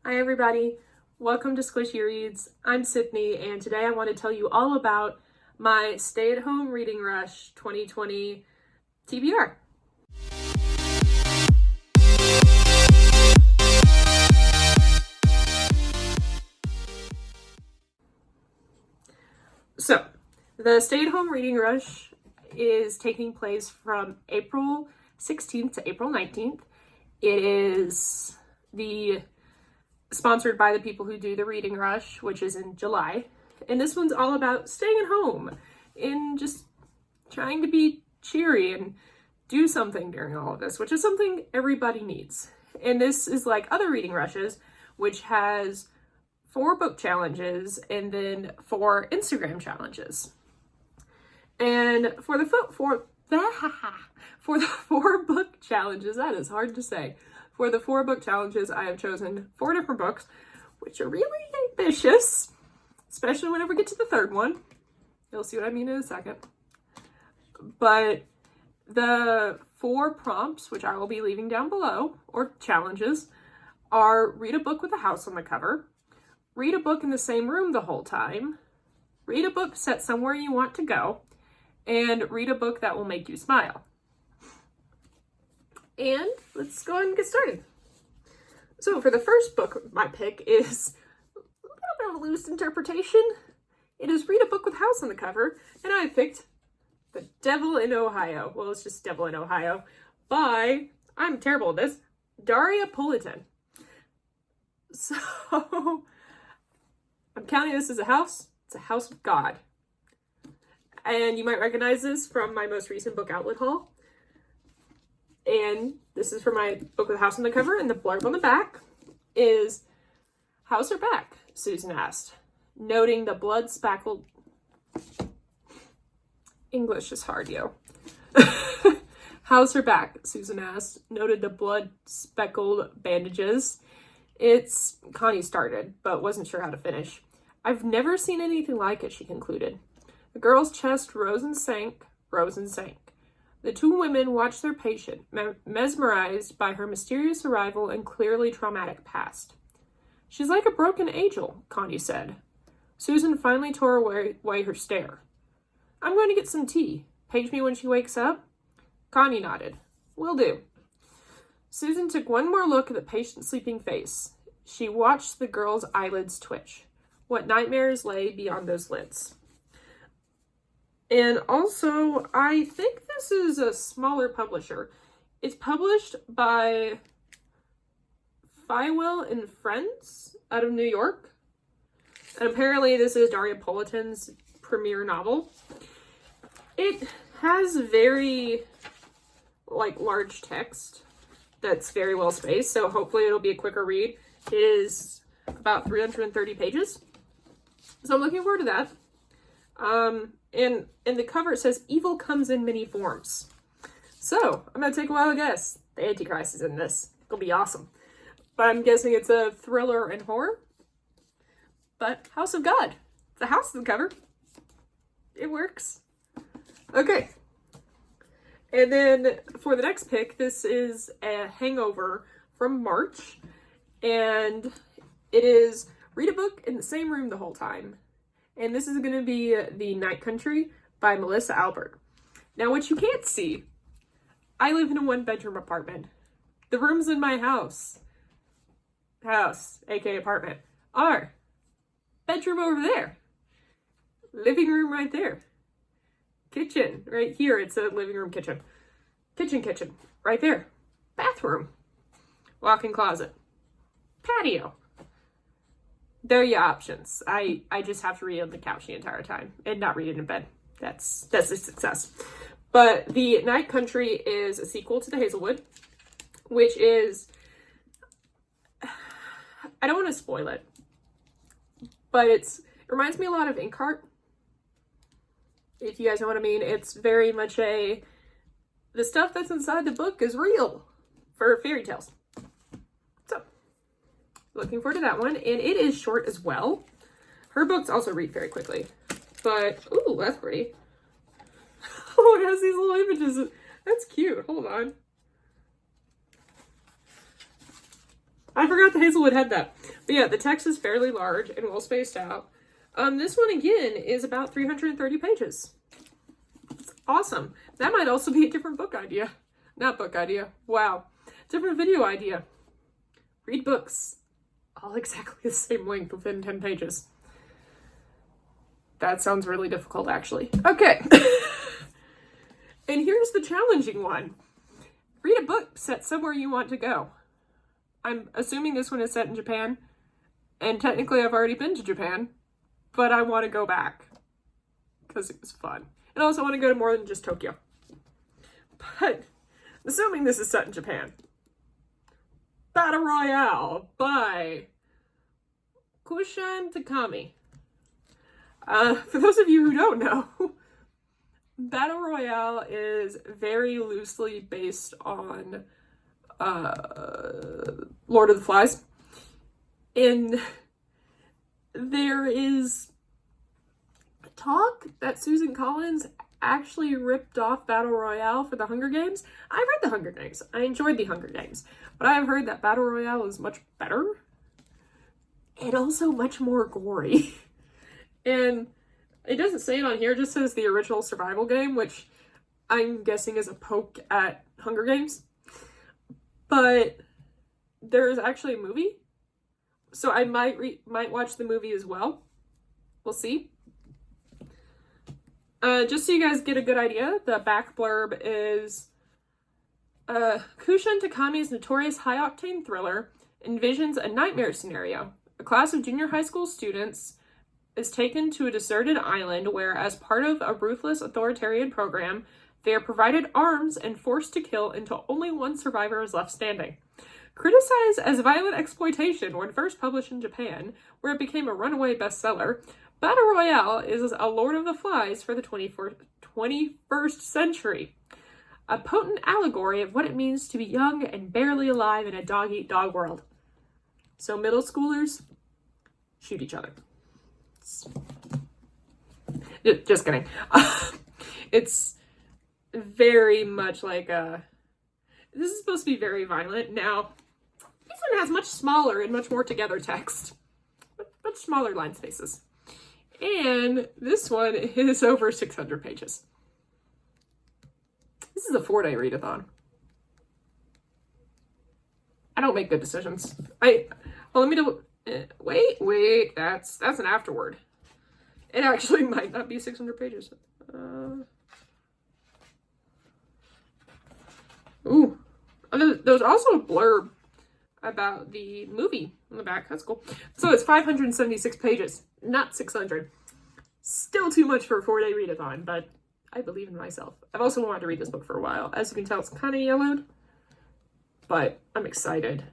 Hi everybody, welcome to Squishy Reads. I'm Sydney and today I want to tell you all about my Stay at Home Reading Rush 2020 TBR. So, the Stay at Home Reading Rush is taking place from April 16th to April 19th. It is sponsored by the people who do the Reading Rush, which is in July. And this one's all about staying at home and just trying to be cheery and do something during all of this, which is something everybody needs. And this is like other Reading Rushes, which has 4 book challenges and then 4 Instagram challenges. And for the 4 book challenges, that is hard to say. For the 4 book challenges, I have chosen 4 different books, which are really ambitious, especially whenever we get to the 3rd one. You'll see what I mean in a second. But the 4 prompts, which I will be leaving down below, or challenges, are read a book with a house on the cover, read a book in the same room the whole time, read a book set somewhere you want to go, and read a book that will make you smile. And let's go ahead and get started. So for the first book, my pick is a little bit of a loose interpretation. It is Read a Book with House on the cover, and I picked The Devil in Ohio. Well, it's just Devil in Ohio by, I'm terrible at this, Daria Politan. So I'm counting this as a house. It's a house of God. And you might recognize this from my most recent book outlet haul. And this is for my book with a house on the cover, and the blurb on the back is, "How's her back?" Susan asked, noting the blood-speckled... English is hard, yo. "How's her back?" Susan asked, noted the blood-speckled bandages. Connie started, but wasn't sure how to finish. "I've never seen anything like it," she concluded. The girl's chest rose and sank, rose and sank. The 2 women watched their patient, mesmerized by her mysterious arrival and clearly traumatic past. "She's like a broken angel," Connie said. Susan finally tore away her stare. "I'm going to get some tea. Page me when she wakes up?" Connie nodded. "Will do." Susan took one more look at the patient's sleeping face. She watched the girl's eyelids twitch. What nightmares lay beyond those lids? And also, I think this is a smaller publisher. It's published by Fywell and Friends out of New York. And apparently this is Daria Politan's premiere novel. It has very, large text that's very well spaced, so hopefully it'll be a quicker read. It is about 330 pages. So I'm looking forward to that. And in the cover it says, "Evil comes in many forms." So, I'm going to take a wild guess. The Antichrist is in this. It'll be awesome. But I'm guessing it's a thriller and horror. But House of God. The house on the cover. It works. Okay. And then for the next pick, this is a hangover from March. And it is read a book in the same room the whole time. And this is going to be The Night Country by Melissa Albert. Now, what you can't see, I live in a 1-bedroom apartment. The rooms in my house, aka apartment, are bedroom over there, living room right there, kitchen right here. It's a living room, kitchen, right there, bathroom, walk-in closet, patio. There are your options. I just have to read on the couch the entire time and not read it in bed. That's a success. But The Night Country is a sequel to The Hazelwood, which is, I don't want to spoil it, but it reminds me a lot of Inkheart. If you guys know what I mean, it's very much the stuff that's inside the book is real for fairy tales. So, looking forward to that one. And it is short as well. Her books also read very quickly. But, ooh, that's pretty. Oh, it has these little images. That's cute. Hold on. I forgot the Hazelwood had that. But yeah, the text is fairly large and well spaced out. This one, again, is about 330 pages. It's awesome. That might also be a different book idea. Not book idea. Wow. Different video idea. Read books. All exactly the same length within 10 pages. That sounds really difficult, actually. Okay. And here's the challenging one. Read a book set somewhere you want to go. I'm assuming this one is set in Japan. And technically I've already been to Japan. But I want to go back. Because it was fun. And also I want to go to more than just Tokyo. But, assuming this is set in Japan. Battle Royale by Kushan Takami. For those of you who don't know, Battle Royale is very loosely based on Lord of the Flies. And there is talk that Susan Collins actually ripped off Battle Royale for the Hunger Games. I read the Hunger Games. I enjoyed the Hunger Games. But I have heard that Battle Royale is much better. And also much more gory. And it doesn't say it on here, it just says the original survival game, which I'm guessing is a poke at Hunger Games. But there's actually a movie. So I might watch the movie as well. We'll see. Just so you guys get a good idea, the back blurb is Kushan Takami's notorious high-octane thriller envisions a nightmare scenario. A class of junior high school students is taken to a deserted island where, as part of a ruthless authoritarian program, they are provided arms and forced to kill until only one survivor is left standing. Criticized as violent exploitation when first published in Japan, where it became a runaway bestseller, Battle Royale is a Lord of the Flies for the 21st century. A potent allegory of what it means to be young and barely alive in a dog-eat-dog world. So middle schoolers, shoot each other. Just kidding. It's very much like this is supposed to be very violent. Now, this one has much smaller and much more together text. Much smaller line spaces. And this one is over 600 pages. This is a 4-day readathon. I don't make good decisions. Well, let me do. Wait. That's an afterword. It actually might not be 600 pages. Ooh. There's also a blurb about the movie on the back. That's cool. So it's 576 pages, not 600. Still too much for a 4-day readathon, but I believe in myself. I've also wanted to read this book for a while. As you can tell, it's kind of yellowed, but I'm excited.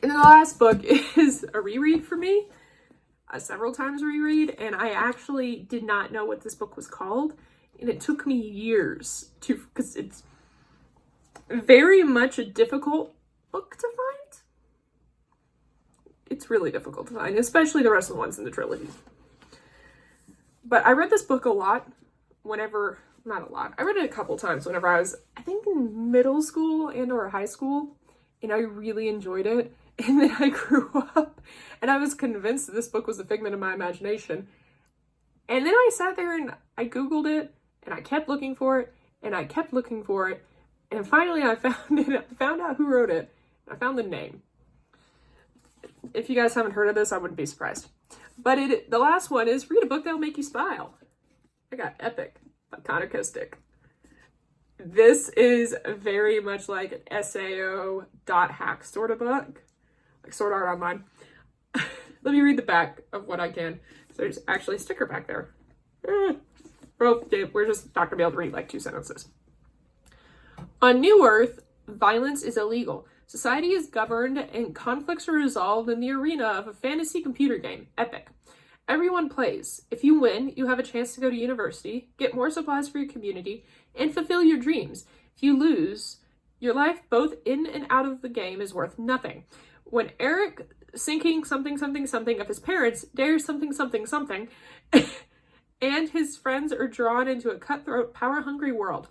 And then the last book is a reread for me. Several times reread, and I actually did not know what this book was called, and it took me years because it's very much a difficult book to find. It's really difficult to find, especially the rest of the ones in the trilogy. But I read this book a lot whenever, not a lot, I read it a couple times whenever I was, I think, in middle school and or high school, and I really enjoyed it. And then I grew up, and I was convinced that this book was a figment of my imagination. And then I sat there and I Googled it, and I kept looking for it, and I kept looking for it, and finally I found it. I found out who wrote it. I found the name. If you guys haven't heard of this, I wouldn't be surprised. But the last one is Read a Book That'll Make You Smile. I got Epic by Connor Kostick. This is very much like an SAO.hack sort of book. Like Sword Art Online. Let me read the back of what I can. So there's actually a sticker back there. Well, we're just not going to be able to read like 2 sentences. On New Earth, violence is illegal. Society is governed and conflicts are resolved in the arena of a fantasy computer game, Epic. Everyone plays. If you win, you have a chance to go to university, get more supplies for your community, and fulfill your dreams. If you lose, your life both in and out of the game is worth nothing. When Eric, sinking something of his parents, dares something, and his friends are drawn into a cutthroat, power-hungry world.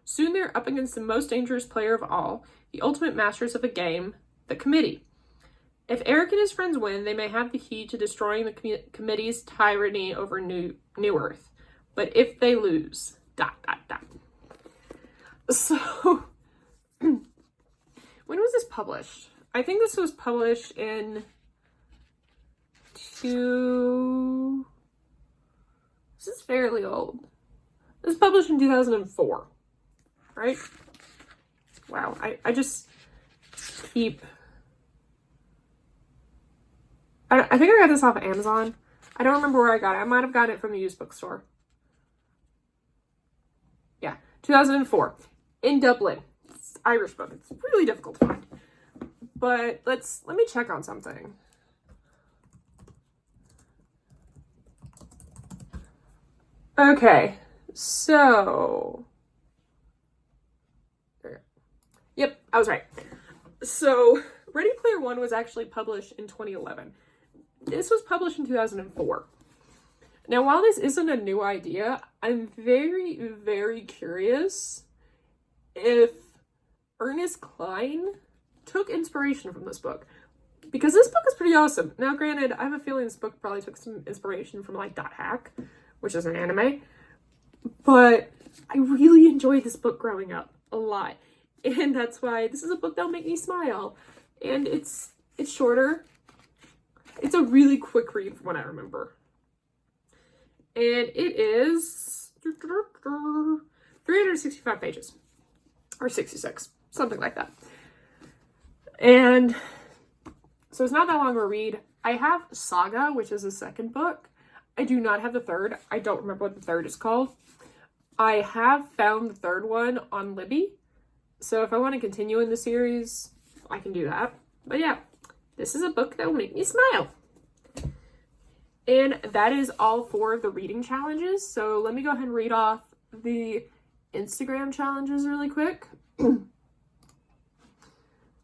Soon they're up against the most dangerous player of all. the ultimate masters of a game, the committee. If Eric and his friends win, they may have the key to destroying the committee's tyranny over New Earth. But if they lose, ... So, when was this published? I think this was published in This is fairly old. It was published in 2004, right? Wow, I just keep... I think I got this off of Amazon. I don't remember where I got it. I might have gotten it from the used bookstore. Yeah, 2004. In Dublin. It's Irish book. It's really difficult to find. But let me check on something. Okay, so... Yep, I was right. So, Ready Player One was actually published in 2011. This was published in 2004. Now, while this isn't a new idea, I'm very, very curious if Ernest Cline took inspiration from this book. Because this book is pretty awesome. Now, granted, I have a feeling this book probably took some inspiration from, like, Dot Hack, which is an anime. But I really enjoyed this book growing up a lot. And that's why this is a book that'll make me smile. And it's shorter. It's a really quick read from what I remember. And it is 365 pages. Or 66. Something like that. And so it's not that long of a read. I have Saga, which is the second book. I do not have the third. I don't remember what the third is called. I have found the third one on Libby. So if I want to continue in the series, I can do that. But yeah, this is a book that will make me smile. And that is all 4 of the reading challenges. So let me go ahead and read off the Instagram challenges really quick.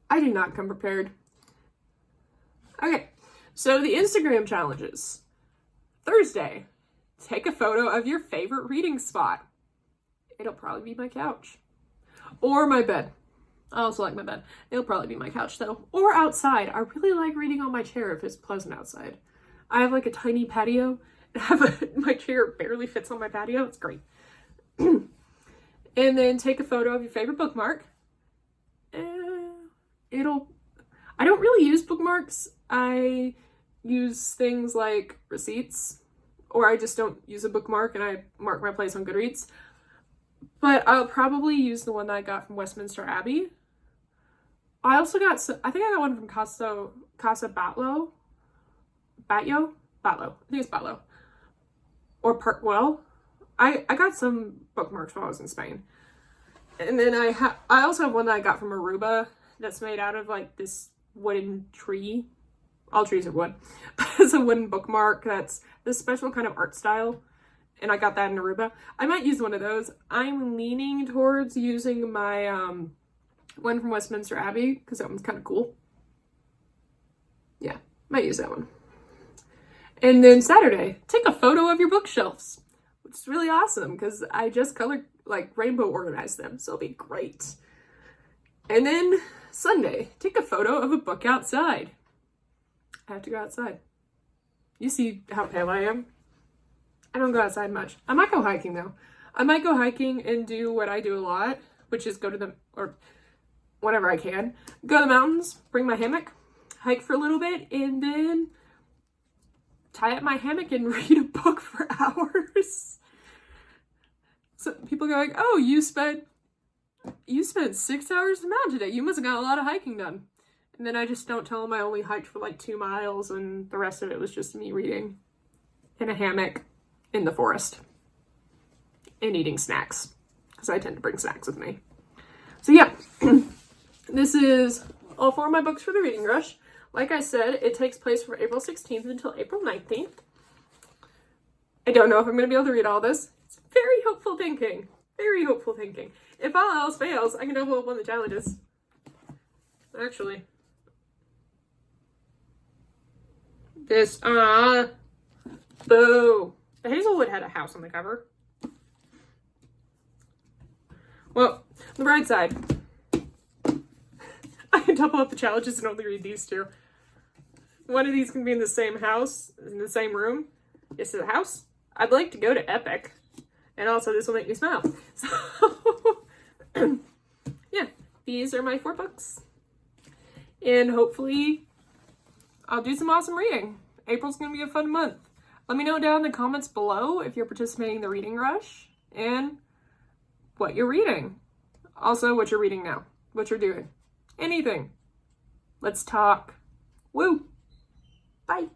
I did not come prepared. Okay, so the Instagram challenges. Thursday, take a photo of your favorite reading spot. It'll probably be my couch. Or my bed. I also like my bed. It'll probably be my couch though. Or outside. I really like reading on my chair if it's pleasant outside. I have like a tiny patio. My chair barely fits on my patio. It's great. And then take a photo of your favorite bookmark. I don't really use bookmarks. I use things like receipts. Or I just don't use a bookmark and I mark my place on Goodreads. But I'll probably use the one that I got from Westminster Abbey. I also got, I think I got one from Casa Batlló. Batlló? Batlló. I think it's Batlló. Or Parkwell. I got some bookmarks while I was in Spain. And then I also have one that I got from Aruba that's made out of like this wooden tree. All trees are wood. It's a wooden bookmark that's this special kind of art style. And I got that in Aruba. I might use one of those. I'm leaning towards using my one from Westminster Abbey because that one's kind of cool. Yeah, might use that one. And then Saturday, take a photo of your bookshelves, which is really awesome because I just rainbow organized them, so it'll be great. And then Sunday, take a photo of a book outside. I have to go outside. You see how pale I am? I don't go outside much. I might go hiking though. I might go hiking and do what I do a lot, which is go to the, or whenever I can, go to the mountains, bring my hammock, hike for a little bit, and then tie up my hammock and read a book for hours. So people go like, oh, you spent 6 hours in the mountain today. You must have got a lot of hiking done. And then I just don't tell them I only hiked for like 2 miles and the rest of it was just me reading in a hammock in the forest and eating snacks because I tend to bring snacks with me. So yeah, this is all 4 of my books for the Reading Rush. Like I said, it takes place from April 16th until April 19th. I don't know if I'm going to be able to read all this. It's very hopeful thinking. Very hopeful thinking. If all else fails, I can double up on the challenges. Actually. This, boo. The Hazelwood had a house on the cover. Well, the bright side. I double up the challenges and only read these two. One of these can be in the same house, in the same room. Yes, the house. I'd like to go to Epic. And also, this will make me smile. So, yeah, these are my 4 books. And hopefully, I'll do some awesome reading. April's going to be a fun month. Let me know down in the comments below if you're participating in the Reading Rush and what you're reading. Also, what you're reading now. What you're doing. Anything. Let's talk. Woo! Bye!